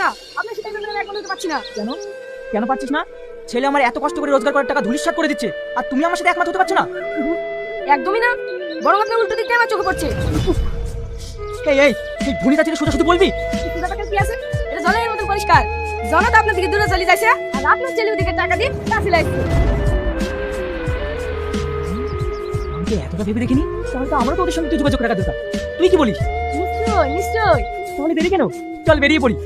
না, আপনার সাথে আমি এক বলতে পারছি না। কেন কেন পারছিস না? ছেলে আমার এত কষ্ট করে রোজগার করার টাকা ধুলিস্যাৎ করে দিচ্ছে, আর তুমি আমার সাথে একমত হতে পারছো না? একদমই না, বরং আপনার উল্টো দিকটা আমার চোখে পড়ছে। এই এই তুই ভুনিতা থেকে সোজা শুধু বলবি? ব্যাপারটা কি আছে? এটা জলের মতন পরিষ্কার। জন তো আপনার দিকে দূরে চলে যাচ্ছে, আর আপনার ছেলে ওদিকে টাকা দিয়ে কাছে লাগছে। আমি তো এতটা ভেবে দেখিনি, তাহলে তো আমারও তো ওদের সঙ্গে একটু যোগাযোগ রাখা দরকার। তুই কি বলিস? নিশ্চয় নিশ্চয়। তাহলে দেরি কেন? চল বেরিয়ে পড়ি।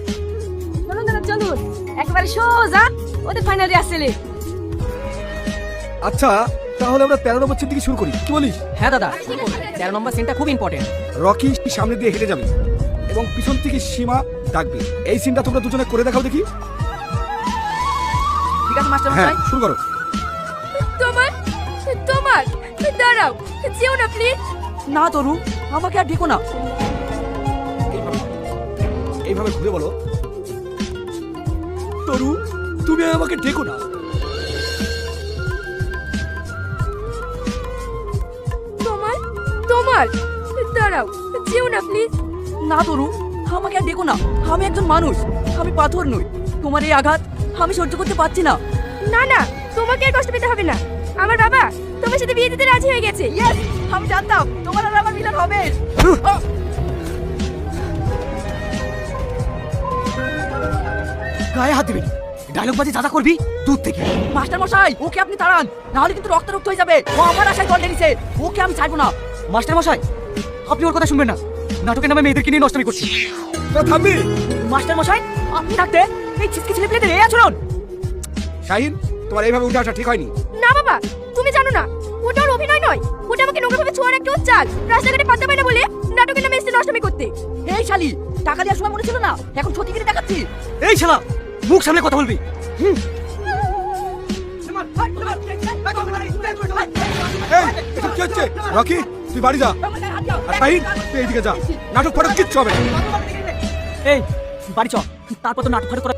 চলুন দাদা চলুন, একেবারে সোজা ওদের ফাইনাল রেস চলে। আচ্ছা, তাহলে আমরা 13 নম্বর সিন থেকে শুরু করি, কি বলিস? হ্যাঁ দাদা, 13 নম্বর সিনটা খুব ইম্পর্টেন্ট। রকি সামনে দিয়ে হেঁটে যাবে এবং পিছন থেকে সীমা ডাকবে। এই সিনটা তোমরা দুজনে করে দেখাও দেখি। ঠিক আছে মাস্টার হ্যাঁ, মশাই। শুরু করো। তোমার তোমার দাঁড়াও, যেও না প্লিজ। না তরু, আমাকে আর ডেকো না। এইভাবে ঘুরে বলো, তরু তুমি আমাকে ডেকো না। তোমার তোমার দাঁড়াও, যেও না প্লিজ। না তরু, আমাকে আর ডেকো না। আমি একজন মানুষ, আমি পাথর নই। তোমার এই আঘাত আমি সহ্য করতে পারছি না। না না, তোমাকে আর কষ্ট পেতে হবে না। আমার বাবা তোমার সাথে বিয়ে দিতে রাজি হয়ে গেছে। ইয়েস, আমি জানতাম তোমার আর আমার মিলন হবে। গায়ে হাত দিবি, ডায়লগ বাজি যা করবি দূর থেকে। মাস্টার মশাই, ওকে আপনি তাড়ান, নাহলে কিন্তু রক্তারক্ত হয়ে যাবে। ও আমার আশায় দল টেনেছে, ওকে আমি ছাড়বো না। মাস্টার মশাই, আপনি ওর কথা শুনবেন না। নাটকের নামে মেয়েদেরকে নিয়ে নষ্টমি করছি। থামবি? মাস্টার মশাই, আপনি থাকতে এই ছিচকে ছেলে পেলেদের এই আচরণ। শাহিন, তোমার এইভাবে উঠে আসা ঠিক হয়নি। না বাবা, তুমি জানো না, ওটা ওর অভিনয় নয়, ওটা আমাকে নোংরাভাবে ছোঁয়ার একটা চাল। রাস্তাঘাটে পাত্তা পায় না বলে নাটকের নামে এসে নষ্টমি করতে। এই শালি, টাকা দেওয়ার সময় মনে ছিল না, এখন সত্যি করে দেখাচ্ছি। এই শালা, মুখ সামনে কথা বলবি। এই, এসব কি হচ্ছে? রকি, তুই বাড়ি যা। আর শাহিন, তুই এইদিকে যা। নাটক ফাটক কিচ্ছু হবে না। এই বাড়ি চ, তারপর তো নাটক ফাটক করা।